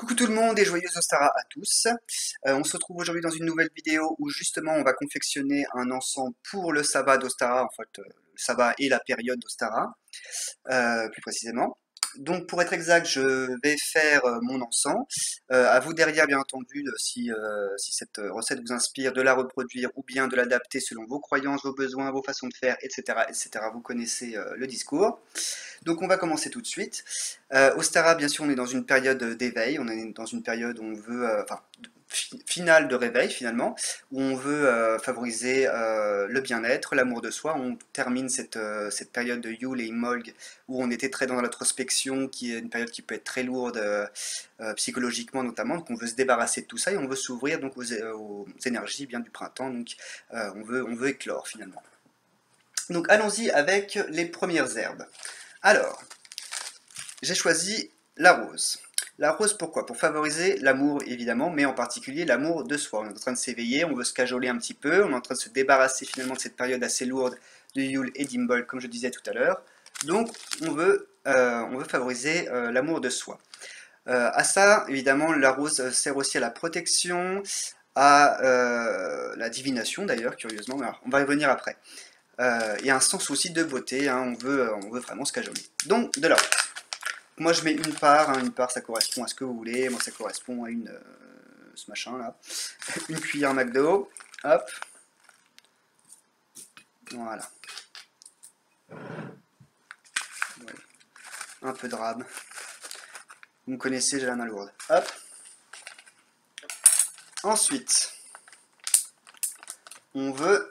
Coucou tout le monde et joyeuse Ostara à tous. On se retrouve aujourd'hui dans une nouvelle vidéo où justement on va confectionner un ensemble pour le sabbat d'Ostara, en fait le sabbat et la période d'Ostara, plus précisément. Donc pour être exact, je vais faire mon encens. À vous derrière bien entendu, si cette recette vous inspire, de la reproduire ou bien de l'adapter selon vos croyances, vos besoins, vos façons de faire, etc. etc. Vous connaissez le discours. Donc on va commencer tout de suite. Au Stara, bien sûr, on est dans une période d'éveil, on est dans une période où on veut, finale de réveil finalement, où on veut favoriser le bien-être, l'amour de soi. On termine cette période de Yule et Imbolg où on était très dans l'introspection, qui est une période qui peut être très lourde psychologiquement notamment. Donc on veut se débarrasser de tout ça et on veut s'ouvrir donc aux énergies bien du printemps. Donc on veut éclore finalement. Donc allons-y avec les premières herbes. Alors, j'ai choisi la rose. La rose, pourquoi? Pour favoriser l'amour, évidemment, mais en particulier l'amour de soi. On est en train de s'éveiller, on veut se cajoler un petit peu, on est en train de se débarrasser finalement de cette période assez lourde de Yule et d'Imbolc, comme je disais tout à l'heure. Donc, on veut favoriser l'amour de soi. À ça, évidemment, la rose sert aussi à la protection, à la divination d'ailleurs, curieusement, mais alors, on va y revenir après. Il y a un sens aussi de beauté, hein, on veut vraiment se cajoler. Donc, de la rose. Moi je mets une part ça correspond à ce que vous voulez, moi ça correspond à ce machin là, une cuillère McDo, hop, voilà, un peu de rab, vous me connaissez, j'ai la main lourde, hop, ensuite, on veut,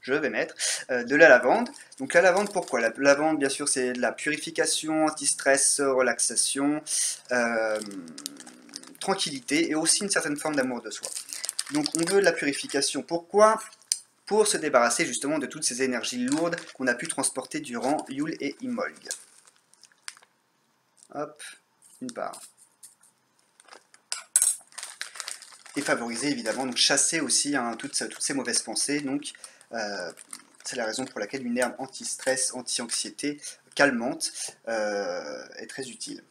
je vais mettre de la lavande. Donc la lavande, pourquoi? La lavande, bien sûr, c'est de la purification, anti-stress, relaxation, euh, tranquillité et aussi une certaine forme d'amour de soi. Donc on veut de la purification. Pourquoi? Pour se débarrasser justement de toutes ces énergies lourdes qu'on a pu transporter durant Yule et Imbolg. Hop, une part. Et favoriser évidemment, donc chasser aussi hein, toutes ces mauvaises pensées. Donc c'est la raison pour laquelle une herbe anti-stress, anti-anxiété, calmante est très utile.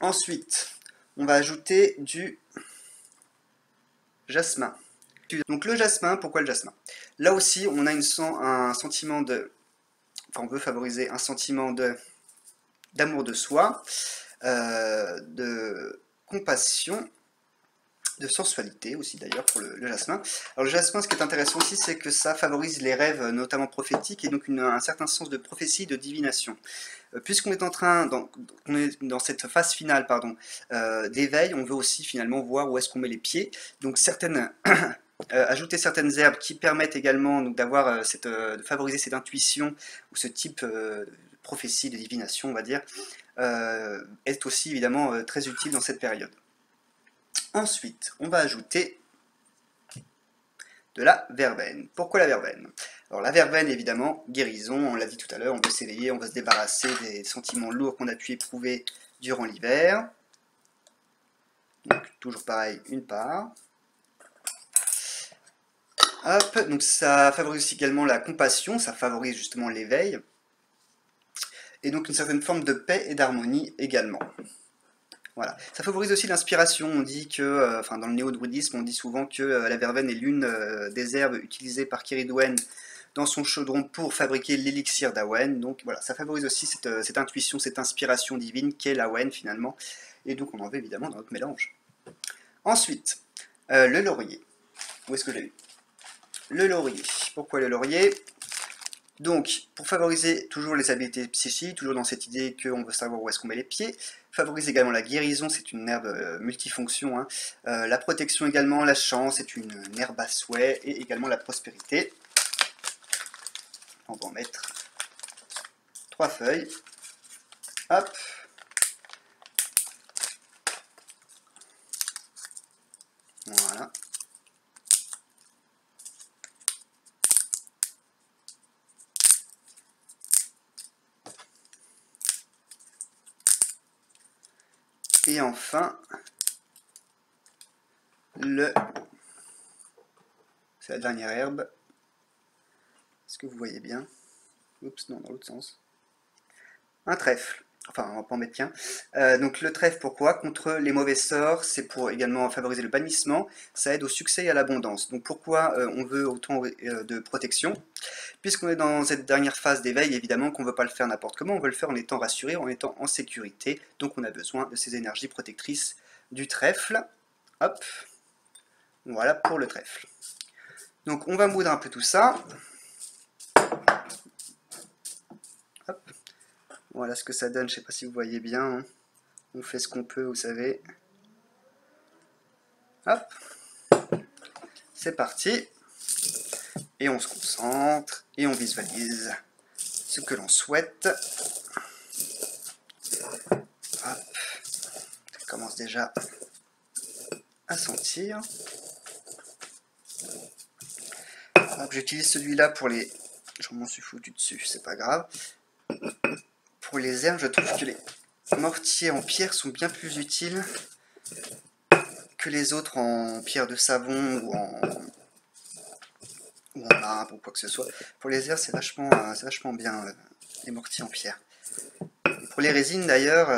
Ensuite, on va ajouter du jasmin. Donc le jasmin, pourquoi le jasmin? Là aussi, on a un sentiment de... Enfin, on veut favoriser un sentiment d'amour de soi, de compassion, de sensualité aussi d'ailleurs pour le jasmin. Alors le jasmin, ce qui est intéressant aussi, c'est que ça favorise les rêves, notamment prophétiques, et donc un certain sens de prophétie, de divination. Puisqu'on est on est dans cette phase finale, pardon, d'éveil, on veut aussi finalement voir où est-ce qu'on met les pieds. Donc ajouter certaines herbes qui permettent également d'avoir de favoriser cette intuition ou ce type de prophétie, de divination, on va dire, est aussi évidemment très utile dans cette période. Ensuite, on va ajouter de la verveine. Pourquoi la verveine? Alors la verveine, évidemment, guérison, on l'a dit tout à l'heure, on veut s'éveiller, on veut se débarrasser des sentiments lourds qu'on a pu éprouver durant l'hiver. Donc toujours pareil, une part. Hop, donc ça favorise également la compassion, ça favorise justement l'éveil. Et donc une certaine forme de paix et d'harmonie également. Voilà. Ça favorise aussi l'inspiration. On dit que, enfin dans le néo-druidisme, on dit souvent que la verveine est l'une des herbes utilisées par Kiridwen dans son chaudron pour fabriquer l'élixir d'Awen. Donc voilà, ça favorise aussi cette intuition, cette inspiration divine qu'est l'Awen finalement. Et donc on en veut évidemment dans notre mélange. Ensuite, le laurier. Où est-ce que j'ai eu? Le laurier. Pourquoi le laurier? Donc, pour favoriser toujours les habiletés psychiques, toujours dans cette idée qu'on veut savoir où est-ce qu'on met les pieds, favorise également la guérison, c'est une herbe multifonction, hein. La protection également, la chance, c'est une herbe à souhait, et également la prospérité. On va en mettre 3 feuilles. Hop. Voilà. Et enfin, c'est la dernière herbe. Est-ce que vous voyez bien? Oups, non, dans l'autre sens. Un trèfle. Enfin, on va pas en mettre qu'un. Donc le trèfle, pourquoi? Contre les mauvais sorts, c'est pour également favoriser le bannissement, ça aide au succès et à l'abondance. Donc pourquoi on veut autant de protection? Puisqu'on est dans cette dernière phase d'éveil, évidemment qu'on ne veut pas le faire n'importe comment, on veut le faire en étant rassuré, en étant en sécurité. Donc on a besoin de ces énergies protectrices du trèfle. Hop, voilà pour le trèfle. Donc on va moudre un peu tout ça. Hop. Voilà ce que ça donne, je ne sais pas si vous voyez bien. Hein. On fait ce qu'on peut, vous savez. Hop, c'est parti. Et on se concentre, et on visualise ce que l'on souhaite. Hop. Ça commence déjà à sentir. J'utilise celui-là pour les... Je m'en suis foutu dessus, c'est pas grave. Pour les herbes, je trouve que les mortiers en pierre sont bien plus utiles que les autres en pierre de savon ou en marbre ou quoi que ce soit. Pour les herbes, c'est vachement bien, les mortiers en pierre. Et pour les résines d'ailleurs,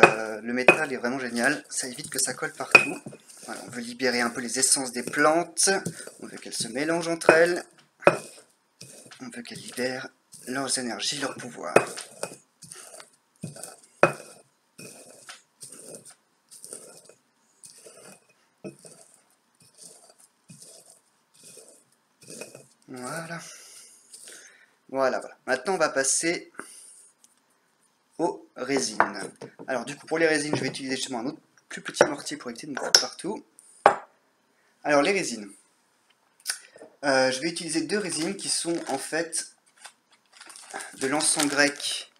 le métal est vraiment génial, ça évite que ça colle partout. Voilà, on veut libérer un peu les essences des plantes, on veut qu'elles se mélangent entre elles, on veut qu'elles libèrent leurs énergies, leurs pouvoirs. Voilà. Voilà. Maintenant, on va passer aux résines. Alors, du coup, pour les résines, je vais utiliser justement un autre plus petit mortier pour éviter de me foutre partout. Alors, les résines. Je vais utiliser deux résines qui sont en fait de l'encens grec,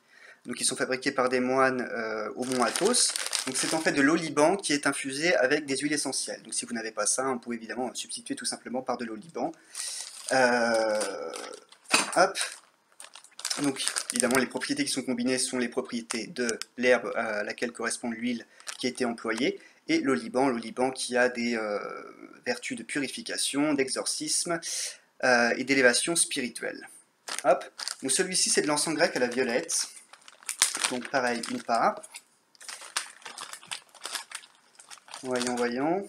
donc qui sont fabriqués par des moines au mont Athos. Donc c'est en fait de l'eau Liban qui est infusée avec des huiles essentielles. Donc si vous n'avez pas ça, on peut évidemment substituer tout simplement par de l'eau Liban. Hop. Donc évidemment les propriétés qui sont combinées sont les propriétés de l'herbe à laquelle correspond l'huile qui a été employée et l'oliban qui a des vertus de purification, d'exorcisme et d'élévation spirituelle. Hop. Donc celui-ci c'est de l'encens grec à la violette. Donc pareil, une part. Voyons.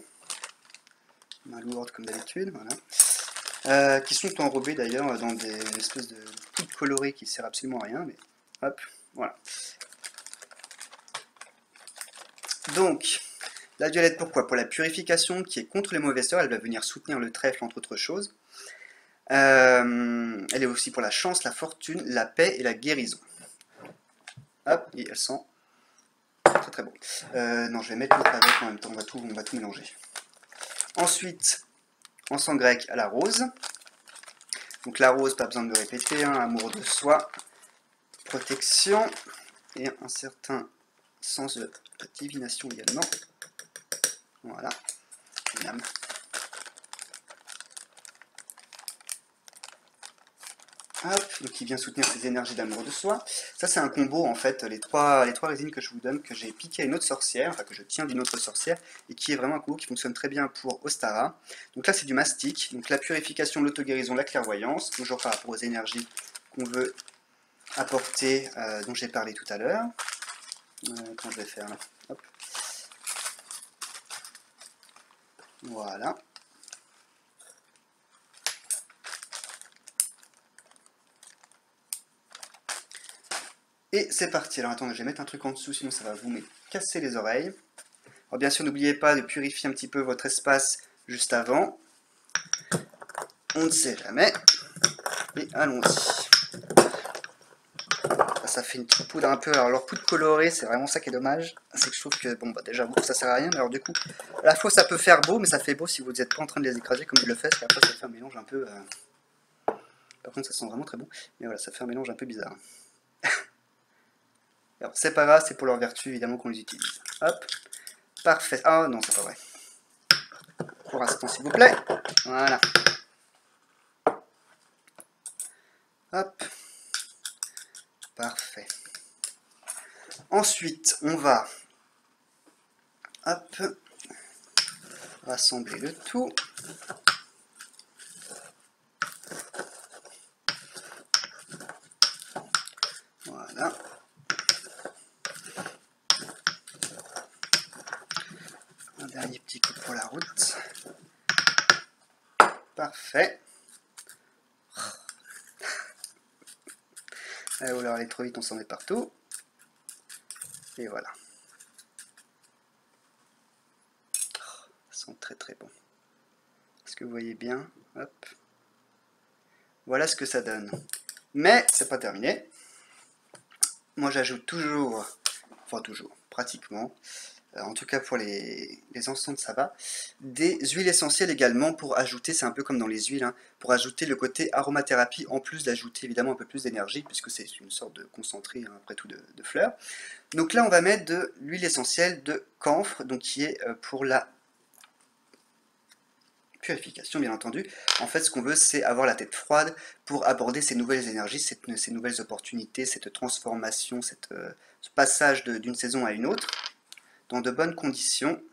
Ma lourde comme d'habitude, voilà. Qui sont enrobés d'ailleurs dans des espèces de poudre colorée qui ne sert absolument à rien, mais hop, voilà. Donc, la violette pourquoi? Pour la purification qui est contre les mauvaises sorts, elle va venir soutenir le trèfle entre autres choses. Elle est aussi pour la chance, la fortune, la paix et la guérison. Hop, et elle sent très bon. Non, je vais mettre l'autre avec en même temps, on va tout mélanger. Ensuite, encens grec à la rose. Donc la rose, pas besoin de le répéter, hein, amour de soi, protection et un certain sens de divination également. Voilà. Miam. Hop, donc il vient soutenir ces énergies d'amour de soi. Ça c'est un combo en fait, les trois résines que je vous donne, que j'ai piqué à une autre sorcière, enfin que je tiens d'une autre sorcière, et qui est vraiment un combo qui fonctionne très bien pour Ostara. Donc là c'est du mastic, donc la purification, l'auto-guérison, la clairvoyance, toujours par rapport aux énergies qu'on veut apporter, dont j'ai parlé tout à l'heure. Quand je vais faire là, hop. Voilà. Et c'est parti. Alors attendez, je vais mettre un truc en dessous, sinon ça va vous casser les oreilles. Alors bien sûr, n'oubliez pas de purifier un petit peu votre espace juste avant. On ne sait jamais. Et allons-y. Ça fait une petite poudre un peu. Alors leur poudre colorée, c'est vraiment ça qui est dommage. C'est que je trouve que, bon, bah déjà, ça sert à rien. Alors du coup, à la fois ça peut faire beau, mais ça fait beau si vous n'êtes pas en train de les écraser comme je le fais, parce qu'après ça fait un mélange un peu... Par contre, ça sent vraiment très bon. Mais voilà, ça fait un mélange un peu bizarre. Alors c'est pas grave, c'est pour leur vertu évidemment qu'on les utilise. Hop, parfait. Ah non, c'est pas vrai. Pour l'instant, s'il vous plaît. Voilà. Hop. Parfait. Ensuite, on va hop, rassembler le tout. Voilà. dernier petit coup pour la route. Parfait. Allez, on va aller trop vite, on s'en met partout. Et voilà. Ça sent très très bon. Est-ce que vous voyez bien? Hop. Voilà ce que ça donne. Mais c'est pas terminé. Moi j'ajoute toujours, enfin toujours, pratiquement, en tout cas pour les encens de sabbat, des huiles essentielles également pour ajouter, c'est un peu comme dans les huiles, hein, pour ajouter le côté aromathérapie, en plus d'ajouter évidemment un peu plus d'énergie, puisque c'est une sorte de concentré, hein, après tout, de fleurs. Donc là on va mettre de l'huile essentielle de camphre, donc qui est pour la purification bien entendu. En fait ce qu'on veut c'est avoir la tête froide pour aborder ces nouvelles énergies, ces nouvelles opportunités, cette transformation, ce passage d'une saison à une autre, dans de bonnes conditions.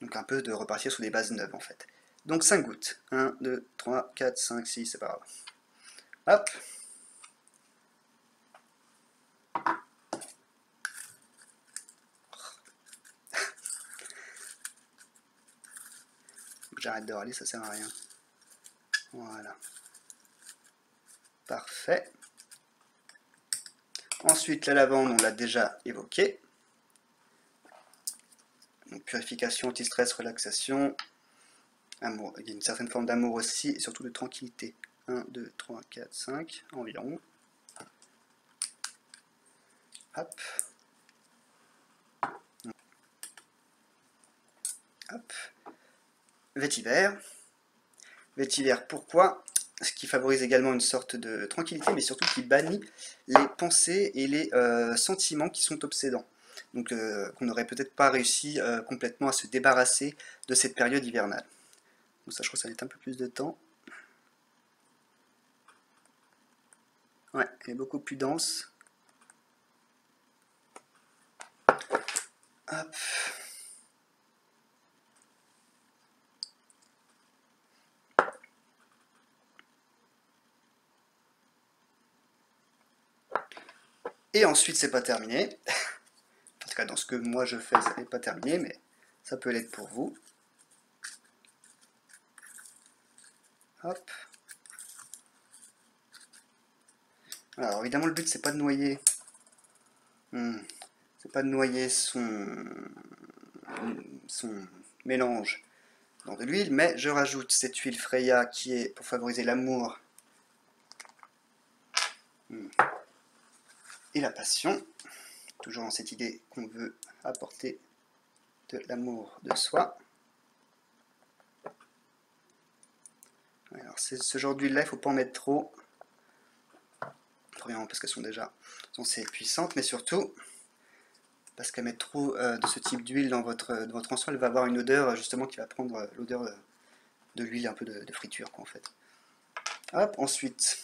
Donc un peu de repartir sur des bases neuves en fait. Donc 5 gouttes. 1, 2, 3, 4, 5, 6, c'est pas grave. Hop. J'arrête de râler, ça sert à rien. Voilà. Parfait. Ensuite, la lavande, on l'a déjà évoqué. Donc, purification, anti-stress, relaxation. Amour. Il y a une certaine forme d'amour aussi, et surtout de tranquillité. 1, 2, 3, 4, 5, environ. Hop. Hop. Vétiver. Vétiver, pourquoi? Ce qui favorise également une sorte de tranquillité, mais surtout qui bannit les pensées et les sentiments qui sont obsédants. Donc qu'on n'aurait peut-être pas réussi complètement à se débarrasser de cette période hivernale. Donc ça, je crois que ça va être un peu plus de temps. Ouais, elle est beaucoup plus dense. Hop. Et ensuite, c'est pas terminé. En tout cas, dans ce que moi je fais, ça n'est pas terminé, mais ça peut l'être pour vous. Hop. Alors évidemment, le but c'est pas de noyer. C'est pas de noyer son mélange dans de l'huile, mais je rajoute cette huile Freya qui est pour favoriser l'amour et la passion. Toujours dans cette idée qu'on veut apporter de l'amour de soi. Alors ce genre d'huile là, il ne faut pas en mettre trop. Premièrement parce qu'elles sont déjà censées être puissantes, mais surtout parce qu'à mettre trop de ce type d'huile dans votre encens, elle va avoir une odeur justement qui va prendre l'odeur de l'huile un peu de friture quoi, en fait. Hop, ensuite,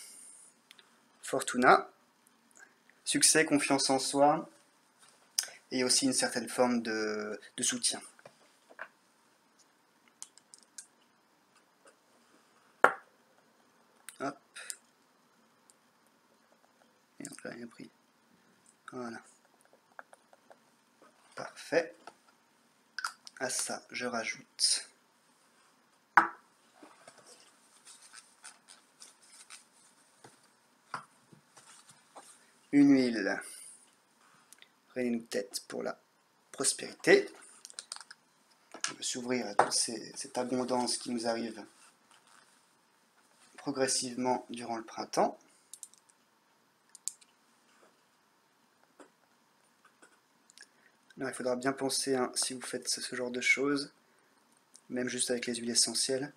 Fortuna, succès, confiance en soi, et aussi une certaine forme de soutien. Hop. Et on n'a rien pris. Voilà. Parfait. À ça, je rajoute une huile Reine tête pour la prospérité. On veut s'ouvrir à toute cette abondance qui nous arrive progressivement durant le printemps. Alors, il faudra bien penser, hein, si vous faites ce genre de choses, même juste avec les huiles essentielles,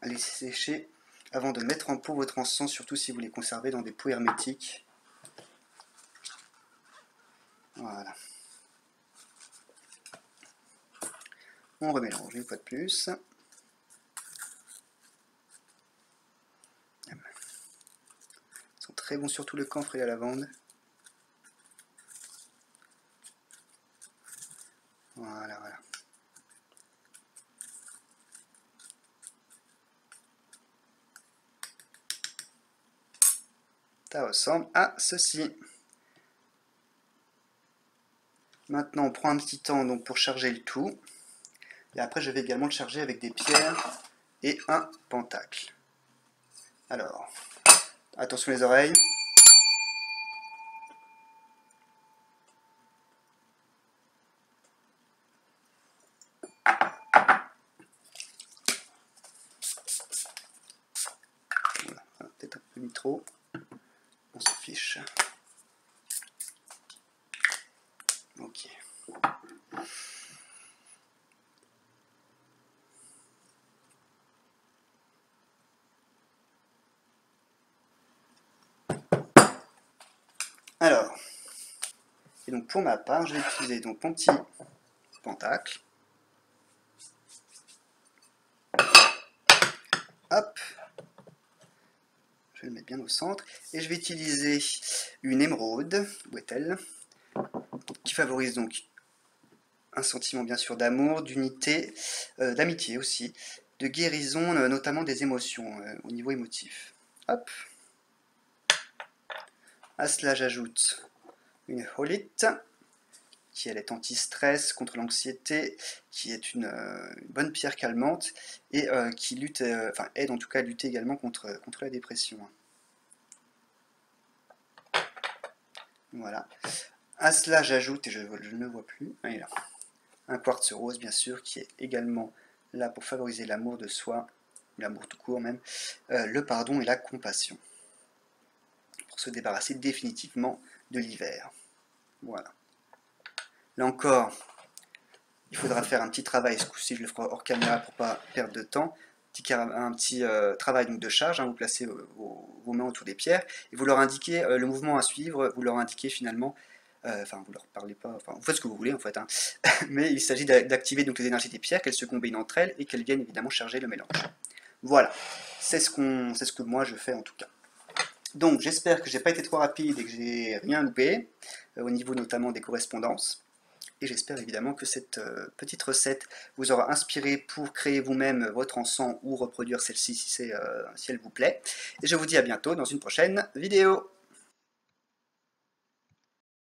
à les sécher avant de mettre en pot votre encens, surtout si vous les conservez dans des pots hermétiques. Voilà. On remélange une fois de plus. Ils sont très bons, surtout le camphre et la lavande. Voilà, voilà. Ça ressemble à ceci. Maintenant, on prend un petit temps donc, pour charger le tout. Et après, je vais également le charger avec des pierres et un pentacle. Alors, attention les oreilles. Voilà, peut-être un peu mis trop. On s'en fiche. Ok. Alors, et donc pour ma part, je vais utiliser donc mon petit pentacle. Hop, je vais le mettre bien au centre. Et je vais utiliser une émeraude, où est-elle? Qui favorise donc un sentiment bien sûr d'amour, d'unité, d'amitié aussi, de guérison, notamment des émotions au niveau émotif. Hop. À cela j'ajoute une holite, qui elle est anti-stress, contre l'anxiété, qui est une bonne pierre calmante et qui lutte, enfin aide en tout cas à lutter également contre la dépression. Voilà. À cela j'ajoute, et je ne vois plus, ah, il est là, un quartz rose bien sûr, qui est également là pour favoriser l'amour de soi, l'amour tout court même, le pardon et la compassion, pour se débarrasser définitivement de l'hiver. Voilà. Là encore, il faudra faire un petit travail, ce coup-ci je le ferai hors caméra pour ne pas perdre de temps, un petit travail donc de charge, hein, vous placez vos mains autour des pierres, et vous leur indiquez le mouvement à suivre, vous leur indiquez finalement, enfin vous leur parlez pas, enfin vous faites ce que vous voulez en fait, hein, mais il s'agit d'activer donc les énergies des pierres, qu'elles se combinent entre elles, et qu'elles viennent évidemment charger le mélange. Voilà, c'est ce que moi je fais en tout cas. Donc j'espère que j'ai pas été trop rapide et que j'ai rien loupé, au niveau notamment des correspondances. Et j'espère évidemment que cette petite recette vous aura inspiré pour créer vous-même votre encens ou reproduire celle-ci si elle vous plaît. Et je vous dis à bientôt dans une prochaine vidéo.